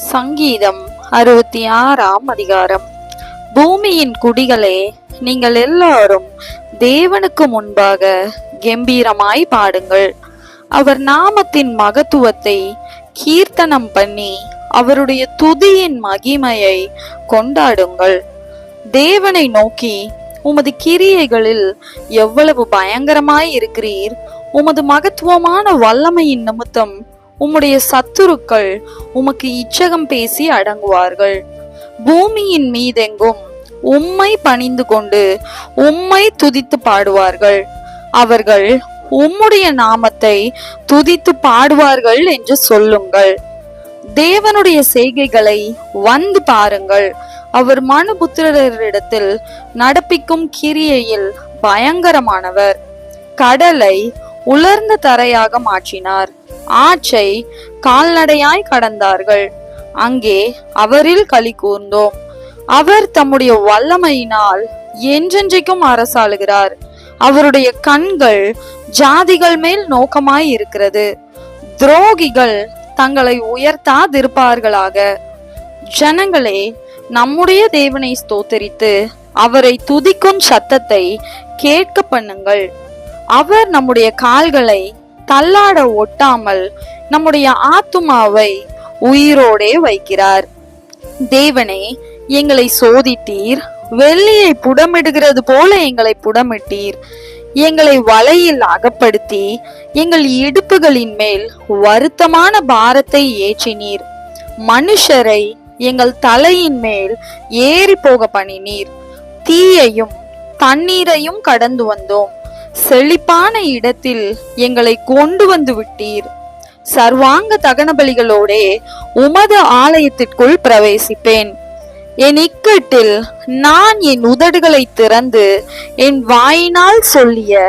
சங்கீதம் 66ஆம் அதிகாரம். பூமியின் குடிகளே, நீங்கள் எல்லாரும் தேவனுக்கு முன்பாக கெம்பீரமாய் பாடுங்கள். அவர் நாமத்தின் மகத்துவத்தை கீர்த்தனம் பண்ணி அவருடைய துதியின் மகிமையை கொண்டாடுங்கள். தேவனை நோக்கி, உமது கிரியைகளில் எவ்வளவு பயங்கரமாய் இருக்கிறீர்! உமது மகத்துவமான வல்லமையின் நிமித்தம் உம்முடைய சத்துருக்கள் உமக்கு இச்சகம் பேசி அடங்குவார்கள். பூமியின் மீதெங்கும் உம்மை பணிந்து கொண்டு உம்மை துதித்து பாடுவார்கள். அவர்கள் உம்முடைய நாமத்தை துதித்து பாடுவார்கள் என்று சொல்லுங்கள். தேவனுடைய செய்கைகளை வந்து பாருங்கள். அவர் மனுபுத்திரரிடத்தில் நடப்பிக்கும் கிரியையில் பயங்கரமானவர். கடலை உலர்ந்த தரையாக மாற்றினார். ஆற்றை கால்நடையாய் கடந்தார்கள். அங்கே அவரில் களி கூர்ந்தோம். அவர் தம்முடைய வல்லமையினால் என்றென்றைக்கும் அரசாளுகிறார். அவருடைய கண்கள் ஜாதிகள் மேல் நோக்கமாய் இருக்கிறது. துரோகிகள் தங்களை உயர்த்தாதிருப்பார்களாக. ஜனங்களே, நம்முடைய தேவனை ஸ்தோத்தரித்து அவரை துதிக்கும் சத்தத்தை கேட்க பண்ணுங்கள். அவர் நம்முடைய கால்களை தள்ளாட ஒட்டாமல் நம்முடைய ஆத்துமாவை உயிரோடே வைக்கிறார். தேவனே, எங்களை சோதித்தீர். வெள்ளியை புடமிடுகிறது போல எங்களை புடமிட்டீர். எங்களை வலையில் அகப்படுத்தி எங்கள் இடுப்புகளின் மேல் வருத்தமான பாரத்தை ஏற்றினீர். மனுஷரை எங்கள் தலையின் மேல் ஏறி போக பண்ணினீர். தீயையும் தண்ணீரையும் கடந்து வந்தோம். செழிப்பான இடத்தில் எங்களை கொண்டு வந்து விட்டீர். சர்வாங்க தகன பலிகளோடே உமது ஆலயத்திற்குள் பிரவேசிப்பேன். என் இக்கட்டில் நான் என் உதடுகளை திறந்து என் வாயினால் சொல்லிய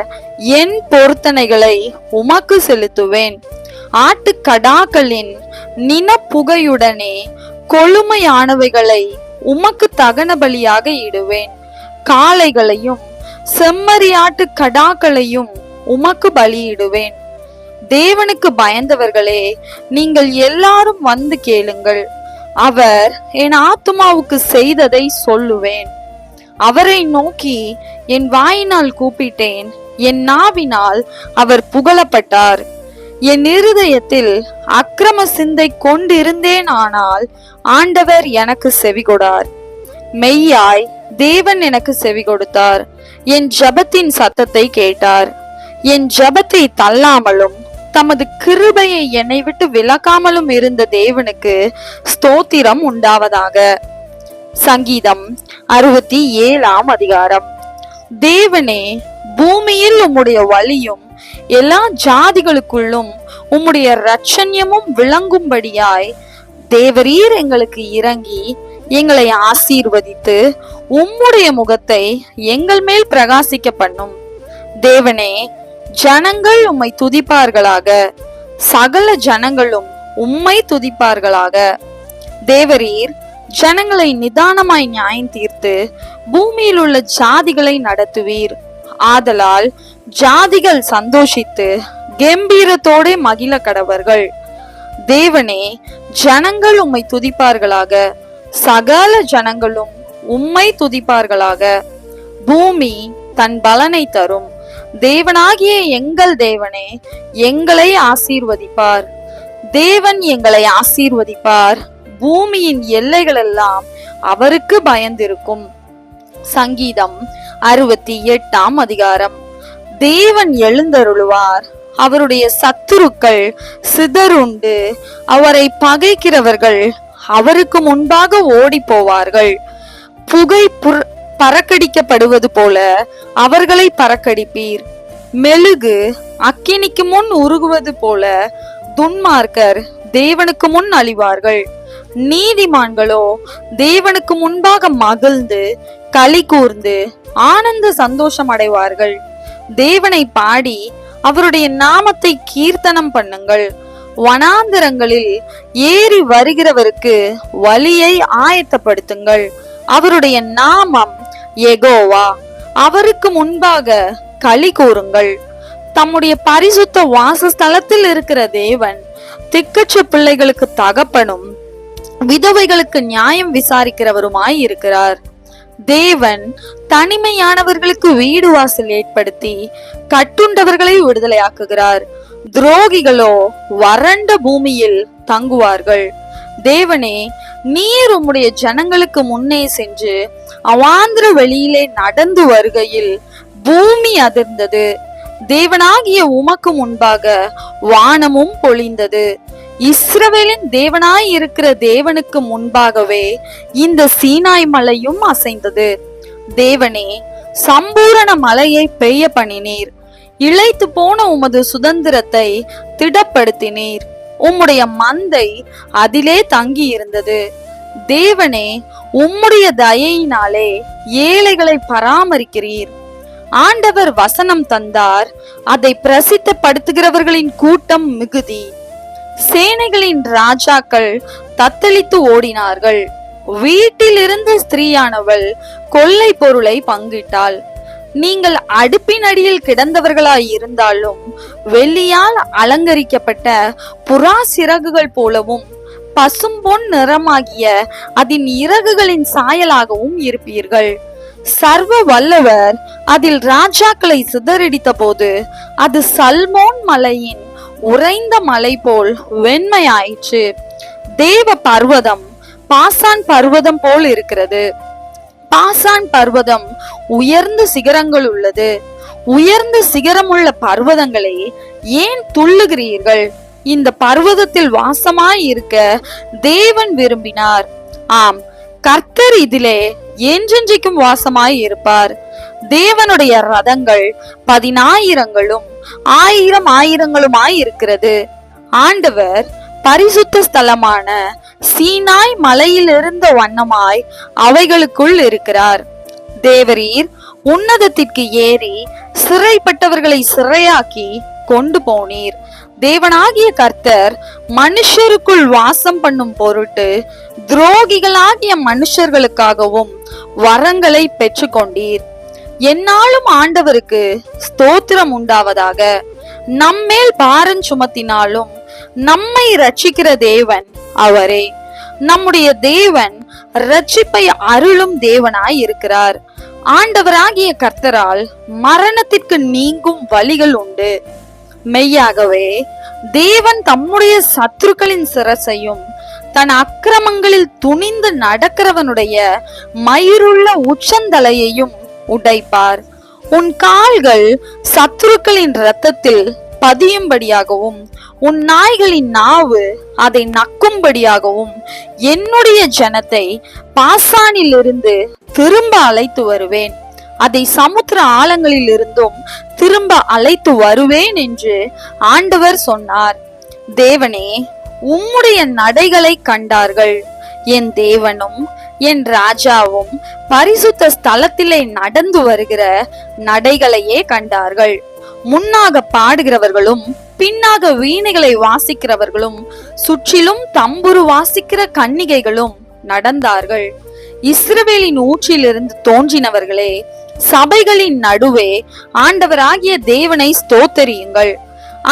என் பொருத்தனைகளை உமக்கு செலுத்துவேன். ஆட்டுக்கடாக்களின் நினப்புகையுடனே கொழுமையானவைகளை உமக்கு தகன பலியாக இடுவேன். காளைகளையும் செம்மறியாட்டு கடாக்களையும் உமக்கு பலியிடுவேன். தேவனுக்கு பயந்தவர்களே, நீங்கள் எல்லாரும் வந்து கேளுங்கள். அவர் என் ஆத்துமாவுக்கு செய்ததை சொல்லுவேன். அவரை நோக்கி என் வாயினால் கூப்பிட்டேன். என் நாவினால் அவர் புகழப்பட்டார். என் இருதயத்தில் அக்கிரம சிந்தை கொண்டிருந்தேன். ஆனால் ஆண்டவர் எனக்கு செவிகொடார். மெய்யாய் தேவன் எனக்கு செவி கொடுத்தார். என் ஜபத்தின் சத்தத்தை கேட்டார். என் ஜபத்தை தள்ளாமலும் தமது கிருபையை என்னை விட்டு விலக்காமலும் இருந்த தேவனுக்கு ஸ்தோத்திரம் உண்டாவதாக. சங்கீதம் 67ஆம் அதிகாரம். தேவனே, பூமியில் உம்முடைய வழியும் எல்லா ஜாதிகளுக்குள்ளும் உம்முடைய இரட்சண்யமும் விளங்கும்படியாய் தேவரீர் எங்களுக்கு இறங்கி எங்களை ஆசீர்வதித்து உம்முடைய முகத்தை எங்கள் மேல் பிரகாசிக்க பண்ணும். தேவனே, ஜனங்கள் உம்மை துதிப்பார்களாக. சகல ஜனங்களும் உம்மை துதிப்பார்களாக. தேவரீர் ஜனங்களை நிதானமாய் நியாயம் தீர்த்து பூமியில் உள்ள ஜாதிகளை நடத்துவீர். ஆதலால் ஜாதிகள் சந்தோஷித்து கம்பீரத்தோட மகிழ கடவர்கள். தேவனே, ஜனங்கள் உம்மை துதிப்பார்களாக. சகல ஜனங்களும் உம்மை துதிப்பார்களாக. பூமி தன் பலனை தரும். தேவனாகிய எங்கள் தேவனே எங்களை ஆசீர்வதிப்பார். தேவன் எங்களை ஆசீர்வதிப்பார். பூமியின் எல்லைகள் எல்லாம் அவருக்கு பயந்திருக்கும். சங்கீதம் 68ஆம் அதிகாரம். தேவன் எழுந்தருளுவார். அவருடைய சத்துருக்கள் சிதறுண்டு அவரை பகைக்கிறவர்கள் அவருக்கு முன்பாக ஓடி போவார்கள். புகை பறக்கடிக்கப்படுவது போல அவர்களை பறக்கடிப்பீர். மெழுகு அக்கினிக்கு முன் உருகுவது போல துன்மார்க்கர் தேவனுக்கு முன் அழிவார்கள். நீதிமான்களோ தேவனுக்கு முன்பாக மகிழ்ந்து களி கூர்ந்து ஆனந்த சந்தோஷம் அடைவார்கள். தேவனை பாடி அவருடைய நாமத்தை கீர்த்தனம் பண்ணுங்கள். வனாந்தரங்களில் ஏறி வருகிறவருக்கு வழியை ஆயத்தப்படுத்துங்கள். அவருடைய நாமம் யெகோவா. அவருக்கு முன்பாக களி கூறுங்கள். தம்முடைய பரிசுத்த வாசஸ்தலத்தில் இருக்கிற தேவன் திக்கற்ற பிள்ளைகளுக்கு தகப்பனும் விதவைகளுக்கு நியாயம் விசாரிக்கிறவருமாய் இருக்கிறார். தேவன் தனிமையானவர்களுக்கு வீடு வாசல் ஏற்படுத்தி கட்டுண்டவர்களை விடுதலையாக்குகிறார். துரோகிகளோ வறண்ட பூமியில் தங்குவார்கள். தேவனே, நீர் உம்முடைய ஜனங்களுக்கு முன்னே சென்று அவாந்திர வெளியிலே நடந்து வருகையில் பூமி அதிர்ந்தது. தேவனாகிய உமக்கு முன்பாக வானமும் பொழிந்தது. இஸ்ரவேலின் தேவனாய் இருக்கிற தேவனுக்கு முன்பாகவே இந்த சீனாய் மலையும் அசைந்தது. தேவனே, சம்பூரண மலையை பெய்ய பண்ணினீர். இளைத்து போன உமது சுதந்திரத்தை திடப்படுத்தினீர். உம்முடைய மந்தை அதிலே தங்கி இருந்தது. தேவனே, உம்முடைய தயையினாலே ஏழைகளை பராமரிக்கிறீர். ஆண்டவர் வசனம் தந்தார், அதை பிரசித்தப்படுத்துகிறவர்களின் கூட்டம் மிகுதி. சேனைகளின் ராஜாக்கள் தத்தளித்து ஓடினார்கள். வீட்டில் இருந்த ஸ்திரீயானவள் கொள்ளை பொருளை பங்கிட்டாள். நீங்கள் அடுப்பின் அடியில் கிடந்தவர்களாய் இருந்தாலும் வெள்ளியால் அலங்கரிக்கப்பட்ட புறா சிறகுகள் போலவும் பசும்பொன் நிறமாகிய அதன் இறகுகளின் சாயலாகவும் இருப்பீர்கள். சர்வ வல்லவர் அதில் ராஜாக்களை சிதறடித்த போது அது சல்மோன் மலையின் உறைந்த மலை போல் வெண்மையாயிற்று. தேவ பர்வதம் பாசான் பர்வதம் போல் இருக்கிறது. பாசான் பர்வதம் உயர்ந்த சிகரங்கள் உள்ளது. உயர்ந்த சிகரமுள்ள பர்வதங்களே, ஏன் துள்ளுகிறீர்கள்? இந்த பர்வதத்தில் வாசமாய் இருக்க தேவன் விரும்பினார். ஆம், கர்த்தர் இதிலே என்றென்றைக்கும் வாசமாய் இருப்பார். தேவனுடைய ரதங்கள் 10,000ங்களும் 1000 இருக்கிறது. ஆண்டவர் பரிசுத்த ஸ்தலமான சீனாய் மலையில் இருந்த வண்ணமாய் அவைகளுக்குள் இருக்கிறார். தேவரீர் உன்னதத்திற்கு ஏறி சிறைப்பட்டவர்களை சிறையாக்கி கொண்டு போனீர். தேவனாகிய கர்த்தர் மனுஷருக்குள் வாசம் பண்ணும் பொருட்டு துரோகிகளாகிய மனுஷர்களுக்காகவும் வரங்களை பெற்றுக்கொண்டீர். என்னாலும் ஆண்டவருக்கு ஸ்தோத்திரம் உண்டாவதாக. நம்மேல் பாரம் சுமத்தினாலும் நம்மை ரட்சிக்கிற தேவன் அவரே. நம்முடைய தேவன் ரட்சிப்பை அருளும் தேவனாய் இருக்கிறார். ஆண்டவராகிய கர்த்தரால் மரணத்திற்கு நீங்கும் வழிகள் உண்டு. மெய்யாகவே தேவன் தம்முடைய சத்துருக்களின் சிரசையும் தன் அக்கிரமங்களில் துணிந்து நடக்கிறவனுடைய மயிருள்ள உச்சந்தலையையும் உடைப்பார். உன் கால்கள் சத்துருக்களின் இரத்தத்தில் பதியும்படியாகவும் உன் நாய்களின் நாவு அதை நக்கும்படியாகவும் என்னுடைய ஜனத்தை பாசானில் இருந்து திரும்ப அழைத்து வருவேன். அதை சமுத்திர ஆழங்களில் இருந்தும் திரும்ப அழைத்து வருவேன் என்று ஆண்டவர் சொன்னார். தேவனே, உம்முடைய நடைகளை கண்டார்கள். என் தேவனும் என் ராஜாவும் பரிசுத்த ஸ்தலத்திலே நடந்து வருகிற நடைகளையே கண்டார்கள். முன்னாக பாடுகிறவர்களும் பின்னாக வீணைகளை வாசிக்கிறவர்களும் சுற்றிலும் தம்புரு வாசிக்கிற கன்னிகைகளும் நடந்தார்கள். இஸ்ரவேலின் ஊற்றிலிருந்து தோன்றினவர்களே, சபைகளின் நடுவே ஆண்டவராகிய தேவனை ஸ்தோத்தரியுங்கள்.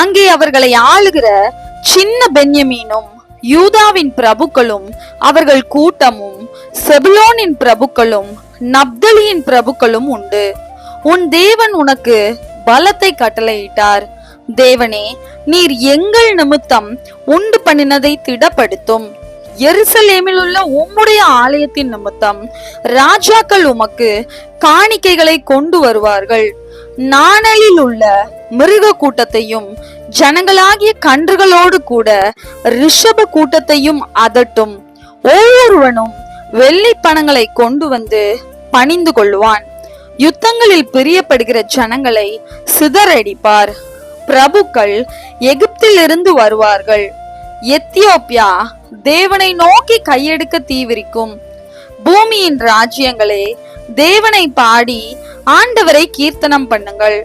அங்கே அவர்களை ஆளுகிற சின்ன பென்யமீனும் யூதாவின் பிரபுக்களும் அவர்கள் கூட்டமும் செபுலோனின் பிரபுக்களும் நப்தலியின் பிரபுக்களும் உண்டு. உன் தேவன் உனக்கு பலத்தை கட்டளையிட்டார். தேவனே, நீர் எங்கள் நிமித்தம் உண்டு பண்ணினதை திடப்படுத்தும். எருசலேமில் உள்ள உம்முடைய ஆலயத்தின் நிமித்தம் ராஜாக்கள் உமக்கு காணிக்கைகளை கொண்டு வருவார்கள். நாணலில் உள்ள மிருக கூட்டத்தையும் ஜனங்களாகிய கன்றுகளோடு கூட ரிஷப கூட்டத்தையும் அதட்டும். ஒவ்வொருவனும் வெள்ளி பணங்களை கொண்டு வந்து பணிந்து கொள்வான். யுத்தங்களில் பிரியப்படுகிற ஜனங்களை சிதறடிப்பார். பிரபுக்கள் எகிப்தில் இருந்து வருவார்கள். எத்தியோப்பியா தேவனை நோக்கி கையெடுக்க தீவிரிக்கும். பூமியின் ராஜ்யங்களே, தேவனை பாடி ஆண்டவரை கீர்த்தனம் பண்ணுங்கள்.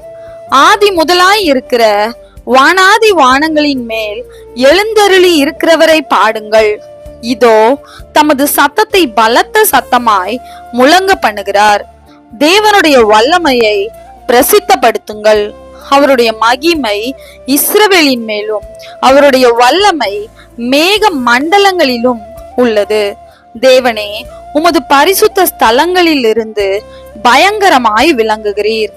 ஆதி முதலாய் இருக்கிற வானாதி வானங்களின் மேல் எழுந்தருளி இருக்கிறவரை பாடுங்கள். இதோ தமது சத்தத்தை பலத்த சத்தமாய் முழங்க பண்ணுகிறார். தேவனுடைய வல்லமையை பிரசித்தப்படுத்துங்கள். அவருடைய மகிமை இஸ்ரவேலின் மேலும் அவருடைய வல்லமை மேக மண்டலங்களிலும் உள்ளது. தேவனே, உமது பரிசுத்த ஸ்தலங்களில் இருந்து பயங்கரமாய் விளங்குகிறீர்.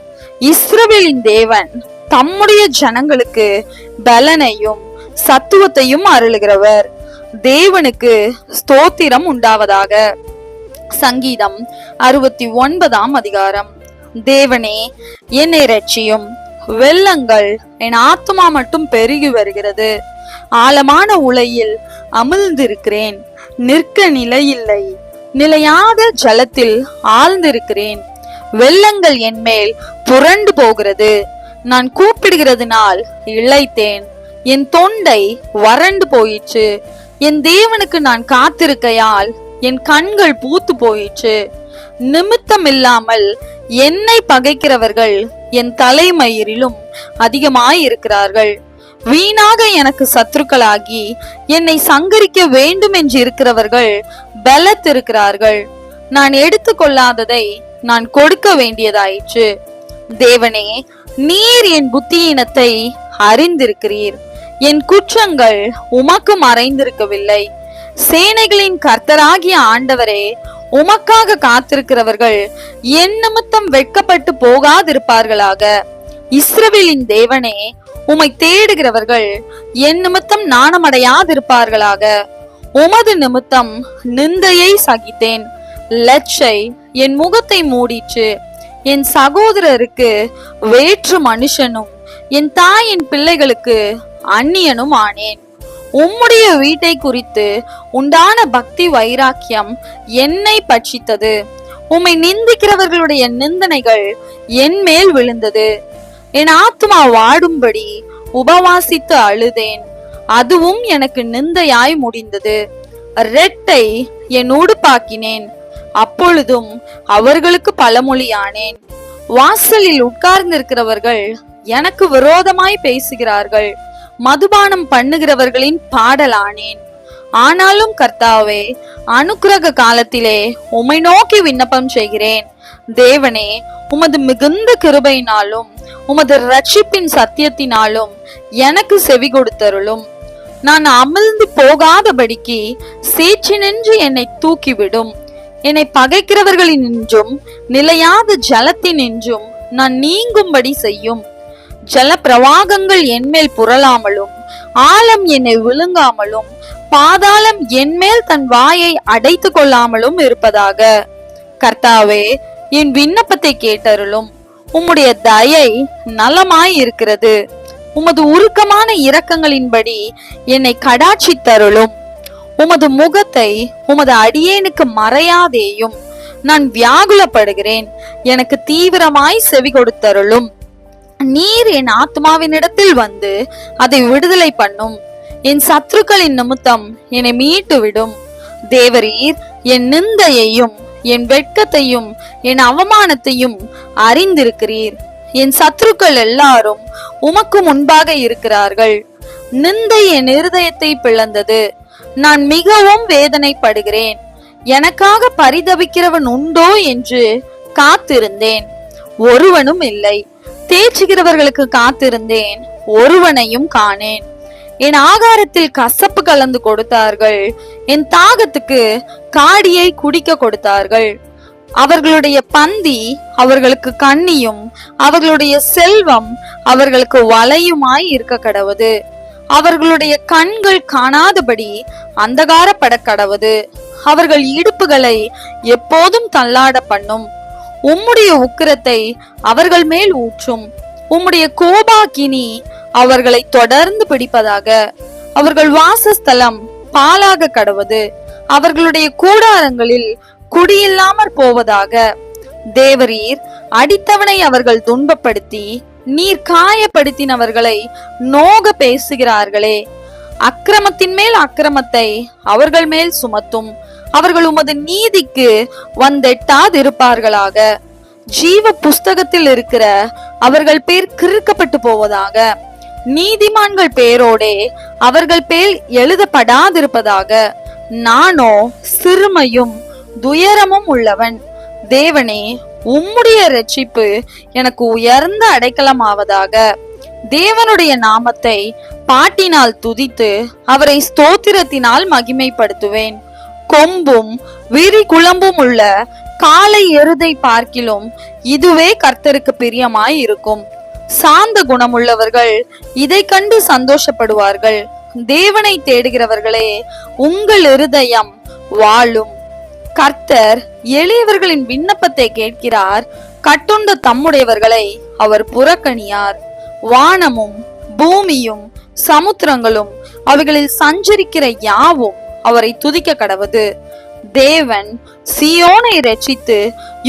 இஸ்ரவேலின் தேவன் தம்முடைய ஜனங்களுக்கு பலனையும் சத்துவத்தையும் அருளுகிறவர். தேவனுக்கு ஸ்தோத்திரம் உண்டாவதாக. சங்கீதம் 69 அதிகாரம். தேவனே, என்னை இரட்சியும். வெள்ளங்கள் என் ஆத்துமா மட்டும் பெருகி வருகிறது. ஆழமான உலையில் அமிழ்ந்திருக்கிறேன். நிற்க நிலையில்லை. நிலையாத ஜலத்தில் ஆழ்ந்திருக்கிறேன். வெள்ளங்கள் என் மேல் புரண்டு போகிறது. நான் கூப்பிடுகிறதுனால் இளைத்தேன். என் தொண்டை வறண்டு போயிற்று. என் தேவனுக்கு நான் காத்திருக்கையால் என் கண்கள் பூத்து போயிற்று. நிமித்தம் இல்லாமல் என்னை பகைக்கிறவர்கள் என் தலைமயிரிலும் அதிகமாய் இருக்கிறார்கள். வீணாக எனக்கு சத்துருக்களாகி என்னை சங்கரிக்க வேண்டும் என்று இருக்கிறவர்கள் பலத்திருக்கிறார்கள். நான் எடுத்துக்கொள்ளாததை நான் கொடுக்க வேண்டியதாயிற்று. தேவனே, நீர் என் புத்தியினத்தை அறிந்திருக்கிறீர். என் குற்றங்கள் உமக்கு மறைந்திருக்கவில்லை. சேனைகளின் கர்த்தராகிய ஆண்டவரே, உமக்காக காத்திருக்கிறவர்கள் என் நிமித்தம் வெட்கப்பட்டு போகாதிருப்பார்களாக. இஸ்ரவேலின் தேவனே, உம்மை தேடுகிறவர்கள் என் நிமித்தம் நாணமடையாதிருப்பார்களாக. உமது நிமித்தம் நிந்தையை சகித்தேன். லட்சை என் முகத்தை மூடிற்று. என் சகோதரருக்கு வேற்று மனுஷனும் என் தாயின் பிள்ளைகளுக்கு அந்நியனும் ஆனேன். உம்முடைய வீட்டை குறித்து உண்டான பக்தி வைராக்கியம் என்னை பட்சித்தது. உம்மை நிந்திக்கிறவர்களுடைய நிந்தனைகள் என் மேல் விழுந்தது. என் ஆத்துமா வாடும்படி உபவாசித்து அழுதேன். அதுவும் எனக்கு நிந்தையாய் முடிந்தது. ரெட்டை என் உடுப்பாக்கினேன். அப்பொழுதும் அவர்களுக்கு பழமொழியானேன். வாசலில் உட்கார்ந்திருக்கிறவர்கள் எனக்கு விரோதமாய் பேசுகிறார்கள். மதுபானம் பண்ணுகிறவர்களின் பாடலானேன். ஆனாலும் கர்த்தாவே, அனுக்கிரக காலத்திலே உம்மை நோக்கி விண்ணப்பம் செய்கிறேன். தேவனே, உமது மிகுந்த கிருபையினாலும் உமது ரட்சிப்பின் சத்தியத்தினாலும் எனக்கு செவி கொடுத்தருளும். நான் அமிழ்ந்து போகாதபடிக்கு சேற்றி நின்று என்னை தூக்கிவிடும். என்னை பகைக்கிறவர்களினின்றும் நிலையாத ஜலத்தினின்றும் நான் நீங்கும்படி செய்யும். ஜல பிரவாகங்கள் என்மேல் புரளாமலும் ஆழம் என்னை விழுங்காமலும் பாதாளம் என்மேல் தன் வாயை அடைத்து கொள்ளாமலும் இருப்பதாக. கர்த்தாவே, என் விண்ணப்பத்தை கேட்டருளும். உம்முடைய தயை நலமாய் இருக்கிறது. உமது உருக்கமான இரக்கங்களின்படி என்னை கடாட்சித்தருளும். உமது முகத்தை உமது அடியேனுக்கு மறையாதேயும். நான் வியாகுலப்படுகிறேன். எனக்கு தீவிரமாய் செவி கொடுத்தருளும். நீர் என் ஆத்மாவினிடத்தில் வந்து அதை விடுதலை பண்ணும். என் சத்துருக்களின் நிமித்தம் என்னை மீட்டு விடும். தேவரீர் என் நிந்தையையும் என் வெட்கத்தையும் என் அவமானத்தையும் அறிந்திருக்கிறீர். என் சத்துருக்கள் எல்லாரும் உமக்கு முன்பாக இருக்கிறார்கள். நிந்தை என் இருதயத்தை பிளந்தது. நான் மிகவும் வேதனைப்படுகிறேன். எனக்காக பரிதபிக்கிறவன் உண்டோ என்று காத்திருந்தேன், ஒருவனும் இல்லை. தேற்றுகிறவர்களுக்கு காத்திருந்தேன், ஒருவனையும் காணேன். என் ஆகாரத்தில் கசப்பு கலந்து கொடுத்தார்கள். என் தாகத்துக்கு காடியை குடிக்க கொடுத்தார்கள். அவர்களுடைய பந்தி அவர்களுக்கு கண்ணியும் அவர்களுடைய செல்வம் அவர்களுக்கு வலையுமாய் இருக்க கடவது. அவர்களுடைய கண்கள் காணாதபடி அந்தகாரப்பட கடவது. அவர்கள் இடுப்புகளை எப்போதும் தள்ளாட பண்ணும். உம்முடைய உக்கிரத்தை அவர்கள் மேல் ஊற்றும். உம்முடைய கோபாக்கினி அவர்களை தொடர்ந்து பிடிப்பதாக. அவர்கள் வாசஸ்தலம் பாலாக கடவது. அவர்களுடைய கூடாரங்களில் குடியில்லாமற் போவதாக. தேவரீர் அடித்தவனை அவர்கள் துன்பப்படுத்தி நீர் காயப்படுத்தினவர்களை நோக பேசுகிறார்களே. அக்கிரமத்தின் மேல் அக்கிரமத்தை அவர்கள் மேல் சுமத்தும். அவர்கள் உமது நீதிக்கு வந்தெட்டாதிருப்பார்களாக. ஜீவ புஸ்தகத்தில் இருக்கிற அவர்கள் பேர் கிறுக்கப்பட்டு போவதாக. நீதிமான்கள் பேரோடே அவர்கள் பேர் எழுதப்படாதிருப்பதாக. நானோ சிறுமையும் துயரமும் உள்ளவன். தேவனே, உம்முடைய இரட்சிப்பு எனக்கு உயர்ந்த அடைக்கலமாவதாக. தேவனுடைய நாமத்தை பாட்டினால் துதித்து அவரை ஸ்தோத்திரத்தினால் மகிமைப்படுத்துவேன். கொம்பும் விரி குளம்பும் உள்ள காளை எருதை பார்க்கிலும் இதுவே கர்த்தருக்கு பிரியமாய் இருக்கும். சாந்த குணமுள்ளவர்கள் இதை கண்டு சந்தோஷப்படுவார்கள். தேவனை தேடுகிறவர்களே, உங்கள் இருதயம் வாழும். கர்த்தர் எளியவர்களின் விண்ணப்பத்தை கேட்கிறார். கட்டுண்ட தம்முடையவர்களை அவர் புறக்கணியார். வானமும் பூமியும் சமுத்திரங்களும் அவைகளில் சஞ்சரிக்கிற யாவும் அவரை துதிக்க கடவது. தேவன் சீயோனை இரட்சித்து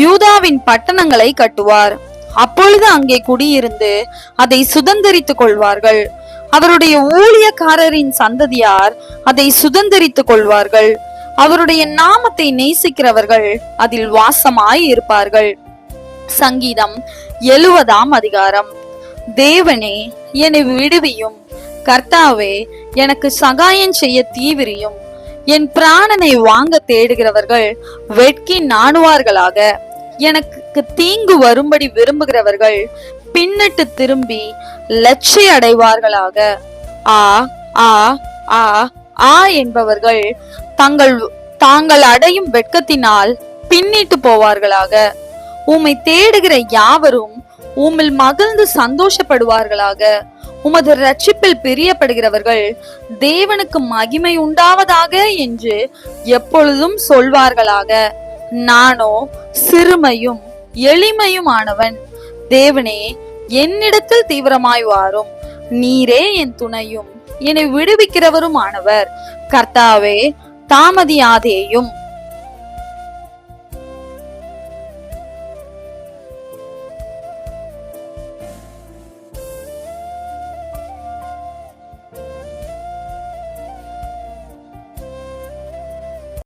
யூதாவின் பட்டணங்களை கட்டுவார். அப்பொழுது அங்கே குடியிருந்து அதை சுதந்தரித்துக் கொள்வார்கள். அவருடைய ஊழியக்காரரின் சந்ததியார் அதை சுதந்தரித்துக் கொள்வார்கள். அவருடைய நாமத்தை நேசிக்கிறவர்கள் அதில் வாசமாய் இருப்பார்கள். சங்கீதம் 70 அதிகாரம். தேவனே, என்னை விடுவியும். கர்த்தாவே, எனக்கு சகாயம் செய்ய தீவிரியும். என் பிராணனை வாங்க தேடுகிறவர்கள் வெட்கி நாணுவார்களாக. எனக்கு தீங்கு வரும்படி விரும்புகிறவர்கள் பின்னிட்டு திரும்பி லட்சை அடைவார்களாக. ஆ ஆ ஆ ஆ என்பவர்கள் தாங்கள் அடையும் வெட்கத்தினால் பின்னிட்டு போவார்களாக. உம்மை தேடுகிற யாவரும் உம்மில் மகிழ்ந்து சந்தோஷப்படுவார்களாக. உமது ரட்சிப்பில் பிரியப்படுகிறவர்கள் தேவனுக்கு மகிமை உண்டாவதாக என்று எப்பொழுதும் சொல்வார்களாக. நானோ சிறுமையும் எளிமையுமானவன். தேவனே, என்னிடத்தில் தீவிரமாய் வாரும். நீரே என் துணையும் என்னை விடுவிக்கிறவரும் ஆனவர். கர்த்தாவே, தாமதியாதேயும்.